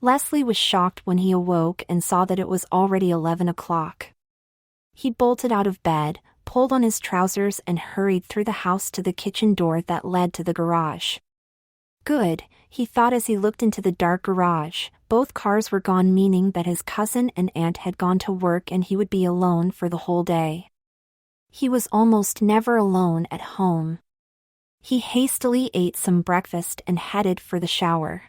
Leslie was shocked when he awoke and saw that it was already 11 o'clock. He bolted out of bed, pulled on his trousers and hurried through the house to the kitchen door that led to the garage. Good, he thought as he looked into the dark garage. Both cars were gone, meaning that his cousin and aunt had gone to work and he would be alone for the whole day. He was almost never alone at home. He hastily ate some breakfast and headed for the shower.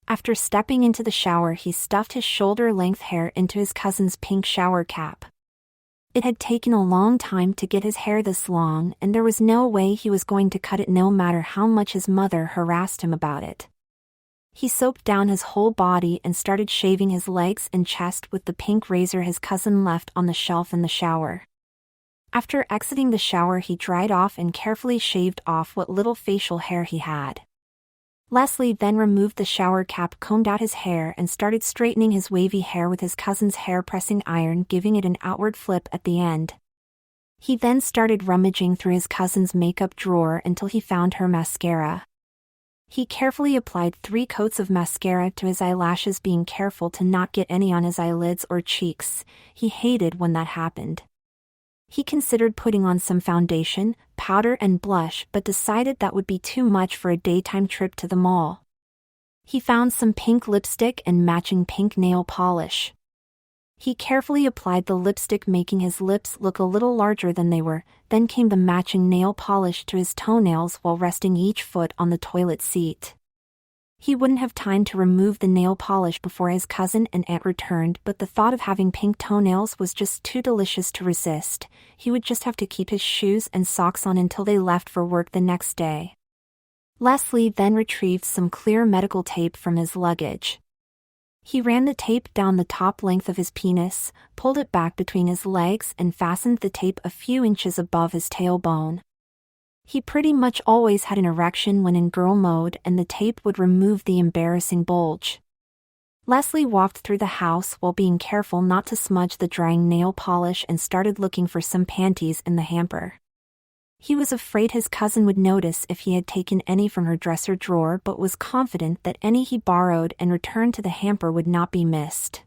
After stepping into the shower, he stuffed his shoulder-length hair into his cousin's pink shower cap. It had taken a long time to get his hair this long, and there was no way he was going to cut it no matter how much his mother harassed him about it. He soaped down his whole body and started shaving his legs and chest with the pink razor his cousin left on the shelf in the shower. After exiting the shower, he dried off and carefully shaved off what little facial hair he had. Leslie then removed the shower cap, combed out his hair, and started straightening his wavy hair with his cousin's hair-pressing iron, giving it an outward flip at the end. He then started rummaging through his cousin's makeup drawer until he found her mascara. He carefully applied 3 coats of mascara to his eyelashes, being careful to not get any on his eyelids or cheeks. He hated when that happened. He considered putting on some foundation, powder and blush, but decided that would be too much for a daytime trip to the mall. He found some pink lipstick and matching pink nail polish. He carefully applied the lipstick, making his lips look a little larger than they were. Then came the matching nail polish to his toenails while resting each foot on the toilet seat. He wouldn't have time to remove the nail polish before his cousin and aunt returned, but the thought of having pink toenails was just too delicious to resist. He would just have to keep his shoes and socks on until they left for work the next day. Leslie then retrieved some clear medical tape from his luggage. He ran the tape down the top length of his penis, pulled it back between his legs, and fastened the tape a few inches above his tailbone. He pretty much always had an erection when in girl mode, and the tape would remove the embarrassing bulge. Leslie walked through the house while being careful not to smudge the drying nail polish and started looking for some panties in the hamper. He was afraid his cousin would notice if he had taken any from her dresser drawer, but was confident that any he borrowed and returned to the hamper would not be missed.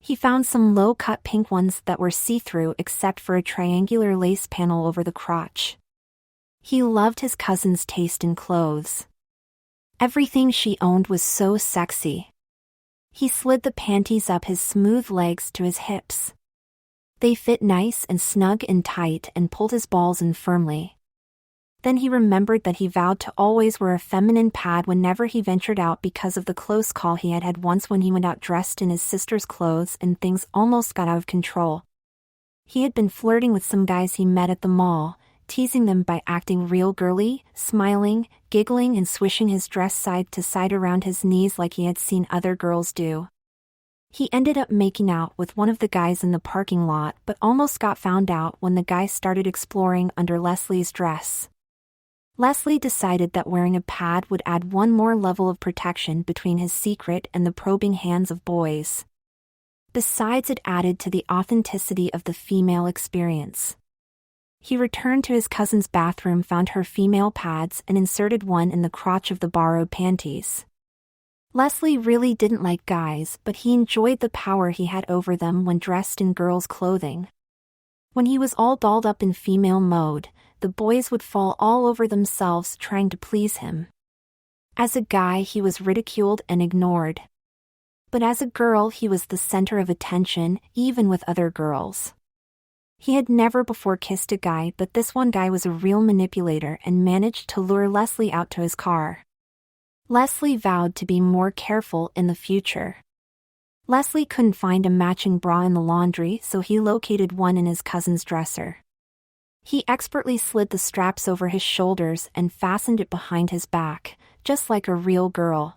He found some low-cut pink ones that were see-through except for a triangular lace panel over the crotch. He loved his cousin's taste in clothes. Everything she owned was so sexy. He slid the panties up his smooth legs to his hips. They fit nice and snug and tight and pulled his balls in firmly. Then he remembered that he vowed to always wear a feminine pad whenever he ventured out because of the close call he had had once when he went out dressed in his sister's clothes and things almost got out of control. He had been flirting with some guys he met at the mall, teasing them by acting real girly, smiling, giggling and swishing his dress side to side around his knees like he had seen other girls do. He ended up making out with one of the guys in the parking lot, but almost got found out when the guy started exploring under Leslie's dress. Leslie decided that wearing a pad would add one more level of protection between his secret and the probing hands of boys. Besides, it added to the authenticity of the female experience. He returned to his cousin's bathroom, found her female pads, and inserted one in the crotch of the borrowed panties. Leslie really didn't like guys, but he enjoyed the power he had over them when dressed in girls' clothing. When he was all dolled up in female mode, the boys would fall all over themselves trying to please him. As a guy, he was ridiculed and ignored. But as a girl, he was the center of attention, even with other girls. He had never before kissed a guy, but this one guy was a real manipulator and managed to lure Leslie out to his car. Leslie vowed to be more careful in the future. Leslie couldn't find a matching bra in the laundry, so he located one in his cousin's dresser. He expertly slid the straps over his shoulders and fastened it behind his back, just like a real girl.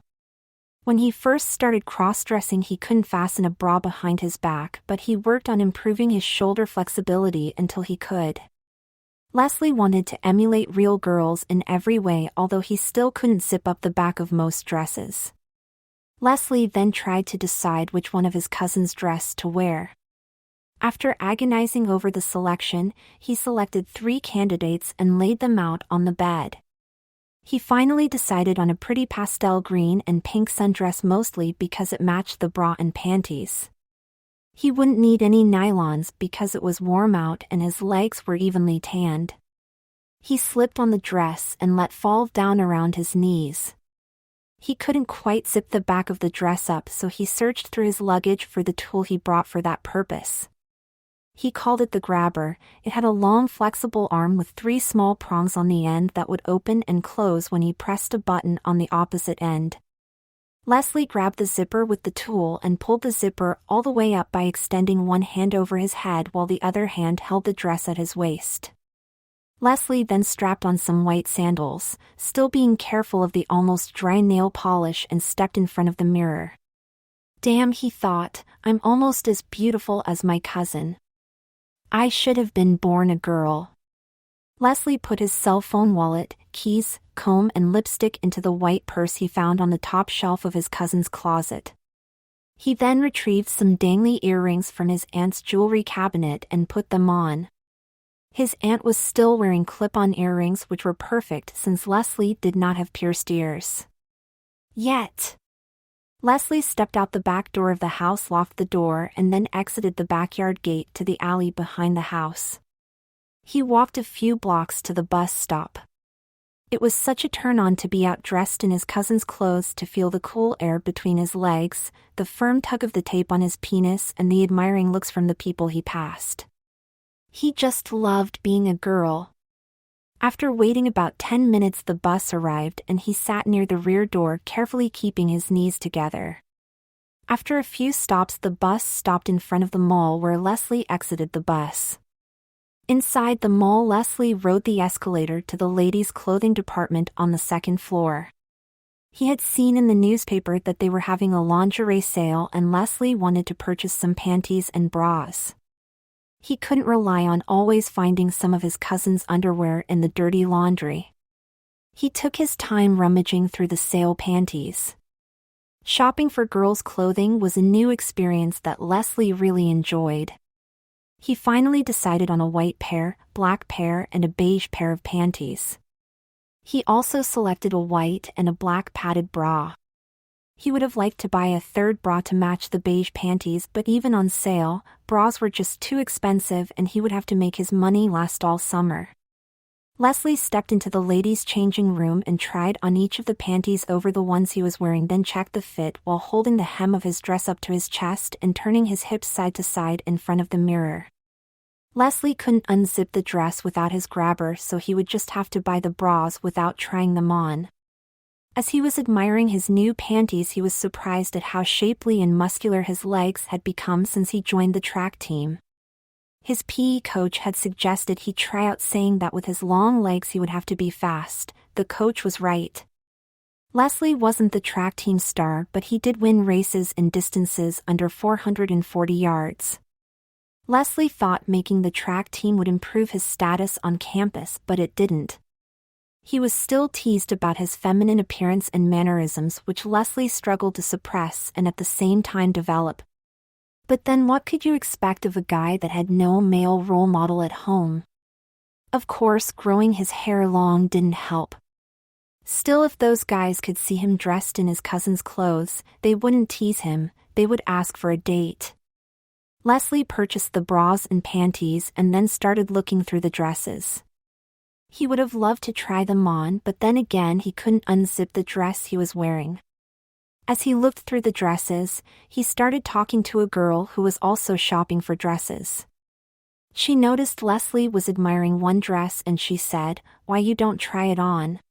When he first started cross-dressing, he couldn't fasten a bra behind his back, but he worked on improving his shoulder flexibility until he could. Leslie wanted to emulate real girls in every way, although he still couldn't zip up the back of most dresses. Leslie then tried to decide which one of his cousin's dress to wear. After agonizing over the selection, he selected 3 candidates and laid them out on the bed. He finally decided on a pretty pastel green and pink sundress, mostly because it matched the bra and panties. He wouldn't need any nylons because it was warm out and his legs were evenly tanned. He slipped on the dress and let fall down around his knees. He couldn't quite zip the back of the dress up, so he searched through his luggage for the tool he brought for that purpose. He called it the grabber. It had a long flexible arm with 3 small prongs on the end that would open and close when he pressed a button on the opposite end. Leslie grabbed the zipper with the tool and pulled the zipper all the way up by extending one hand over his head while the other hand held the dress at his waist. Leslie then strapped on some white sandals, still being careful of the almost dry nail polish, and stepped in front of the mirror. Damn, he thought, I'm almost as beautiful as my cousin. I should have been born a girl. Leslie put his cell phone, wallet, keys, comb and lipstick into the white purse he found on the top shelf of his cousin's closet. He then retrieved some dangly earrings from his aunt's jewelry cabinet and put them on. His aunt was still wearing clip-on earrings, which were perfect since Leslie did not have pierced ears. Yet. Leslie stepped out the back door of the house, locked the door, and then exited the backyard gate to the alley behind the house. He walked a few blocks to the bus stop. It was such a turn-on to be out dressed in his cousin's clothes, to feel the cool air between his legs, the firm tug of the tape on his penis, and the admiring looks from the people he passed. He just loved being a girl. After waiting about 10 minutes, the bus arrived and he sat near the rear door, carefully keeping his knees together. After a few stops, the bus stopped in front of the mall where Leslie exited the bus. Inside the mall, Leslie rode the escalator to the ladies' clothing department on the 2nd floor. He had seen in the newspaper that they were having a lingerie sale and Leslie wanted to purchase some panties and bras. He couldn't rely on always finding some of his cousin's underwear in the dirty laundry. He took his time rummaging through the sale panties. Shopping for girls' clothing was a new experience that Leslie really enjoyed. He finally decided on a white pair, black pair, and a beige pair of panties. He also selected a white and a black padded bra. He would have liked to buy a 3rd bra to match the beige panties, but even on sale, bras were just too expensive and he would have to make his money last all summer. Leslie stepped into the ladies' changing room and tried on each of the panties over the ones he was wearing, then checked the fit while holding the hem of his dress up to his chest and turning his hips side to side in front of the mirror. Leslie couldn't unzip the dress without his grabber, so he would just have to buy the bras without trying them on. As he was admiring his new panties, he was surprised at how shapely and muscular his legs had become since he joined the track team. His PE coach had suggested he try out, saying that with his long legs he would have to be fast. The coach was right. Leslie wasn't the track team star, but he did win races in distances under 440 yards. Leslie thought making the track team would improve his status on campus, but it didn't. He was still teased about his feminine appearance and mannerisms, which Leslie struggled to suppress and at the same time develop. But then what could you expect of a guy that had no male role model at home? Of course, growing his hair long didn't help. Still, if those guys could see him dressed in his cousin's clothes, they wouldn't tease him, they would ask for a date. Leslie purchased the bras and panties and then started looking through the dresses. He would have loved to try them on, but then again he couldn't unzip the dress he was wearing. As he looked through the dresses, he started talking to a girl who was also shopping for dresses. She noticed Leslie was admiring one dress and she said, "Why you don't try it on?"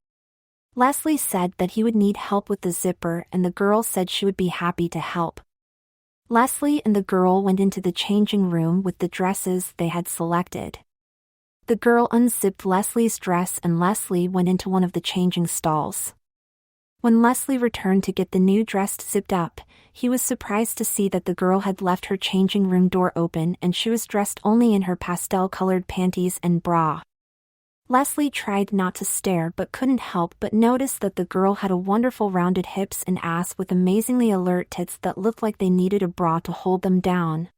Leslie said that he would need help with the zipper and the girl said she would be happy to help. Leslie and the girl went into the changing room with the dresses they had selected. The girl unzipped Leslie's dress and Leslie went into one of the changing stalls. When Leslie returned to get the new dress zipped up, he was surprised to see that the girl had left her changing room door open and she was dressed only in her pastel-colored panties and bra. Leslie tried not to stare but couldn't help but notice that the girl had a wonderful rounded hips and ass with amazingly alert tits that looked like they needed a bra to hold them down.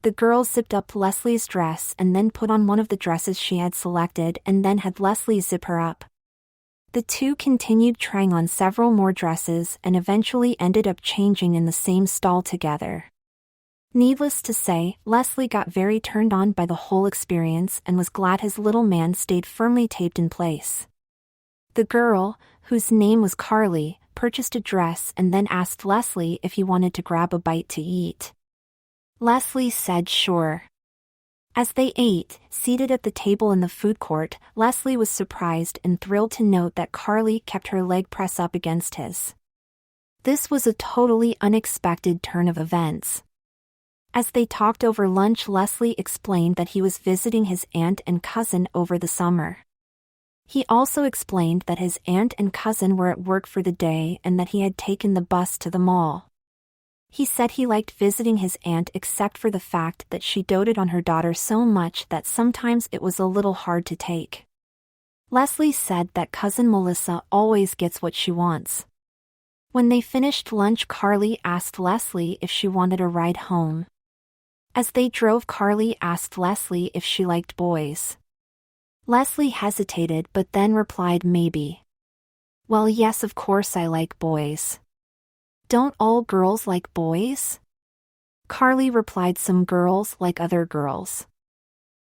The girl zipped up Leslie's dress and then put on one of the dresses she had selected and then had Leslie zip her up. The two continued trying on several more dresses and eventually ended up changing in the same stall together. Needless to say, Leslie got very turned on by the whole experience and was glad his little man stayed firmly taped in place. The girl, whose name was Carly, purchased a dress and then asked Leslie if he wanted to grab a bite to eat. Leslie said sure. As they ate, seated at the table in the food court, Leslie was surprised and thrilled to note that Carly kept her leg pressed up against his. This was a totally unexpected turn of events. As they talked over lunch, Leslie explained that he was visiting his aunt and cousin over the summer. He also explained that his aunt and cousin were at work for the day and that he had taken the bus to the mall. He said he liked visiting his aunt except for the fact that she doted on her daughter so much that sometimes it was a little hard to take. Leslie said that cousin Melissa always gets what she wants. When they finished lunch, Carly asked Leslie if she wanted a ride home. As they drove, Carly asked Leslie if she liked boys. Leslie hesitated but then replied maybe. Well, yes, of course I like boys. Don't all girls like boys? Carly replied, some girls like other girls.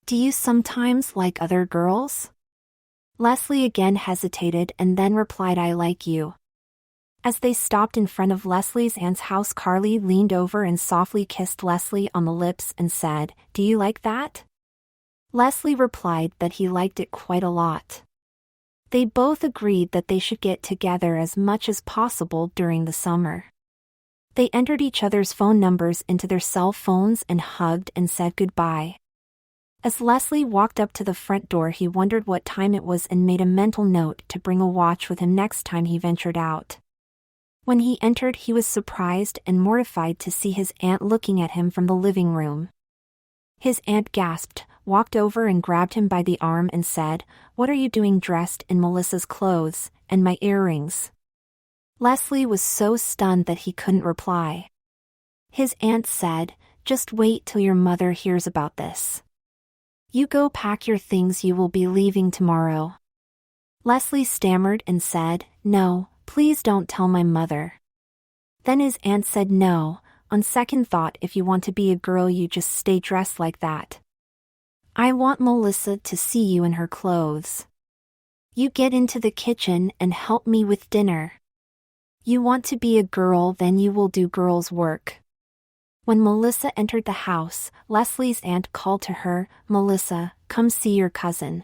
Do you sometimes like other girls? Leslie again hesitated and then replied, I like you. As they stopped in front of Leslie's aunt's house, Carly leaned over and softly kissed Leslie on the lips and said, Do you like that? Leslie replied that he liked it quite a lot. They both agreed that they should get together as much as possible during the summer. They entered each other's phone numbers into their cell phones and hugged and said goodbye. As Leslie walked up to the front door, he wondered what time it was and made a mental note to bring a watch with him next time he ventured out. When he entered, he was surprised and mortified to see his aunt looking at him from the living room. His aunt gasped, walked over and grabbed him by the arm and said, What are you doing dressed in Melissa's clothes, and my earrings? Leslie was so stunned that he couldn't reply. His aunt said, Just wait till your mother hears about this. You go pack your things, you will be leaving tomorrow. Leslie stammered and said, No, please don't tell my mother. Then his aunt said, No, on second thought, if you want to be a girl, you just stay dressed like that. I want Melissa to see you in her clothes. You get into the kitchen and help me with dinner. You want to be a girl, then you will do girl's work. When Melissa entered the house, Leslie's aunt called to her, Melissa, come see your cousin.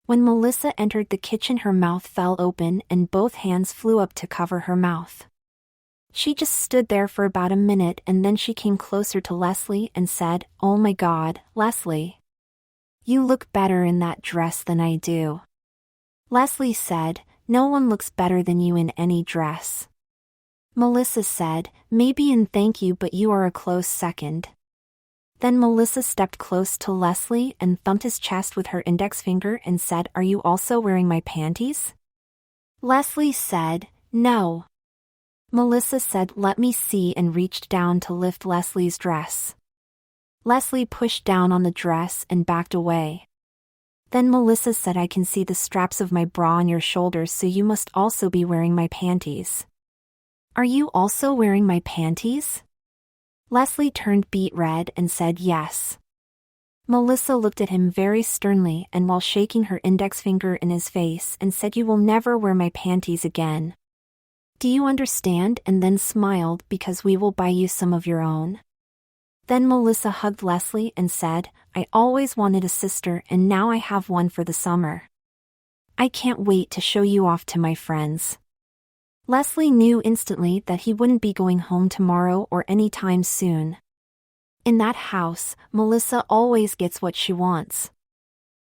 When Melissa entered the kitchen, her mouth fell open and both hands flew up to cover her mouth. She just stood there for about a minute and then she came closer to Leslie and said, Oh my God, Leslie. You look better in that dress than I do. Leslie said, No one looks better than you in any dress. Melissa said, Maybe, and thank you, but you are a close second. Then Melissa stepped close to Leslie and thumped his chest with her index finger and said, Are you also wearing my panties? Leslie said, No. Melissa said, Let me see, and reached down to lift Leslie's dress. Leslie pushed down on the dress and backed away. Then Melissa said, I can see the straps of my bra on your shoulders, so you must also be wearing my panties. Are you also wearing my panties? Leslie turned beet red and said yes. Melissa looked at him very sternly and while shaking her index finger in his face and said, You will never wear my panties again. Do you understand? And then smiled, because we will buy you some of your own. Then Melissa hugged Leslie and said, I always wanted a sister and now I have one for the summer. I can't wait to show you off to my friends. Leslie knew instantly that he wouldn't be going home tomorrow or any time soon. In that house, Melissa always gets what she wants.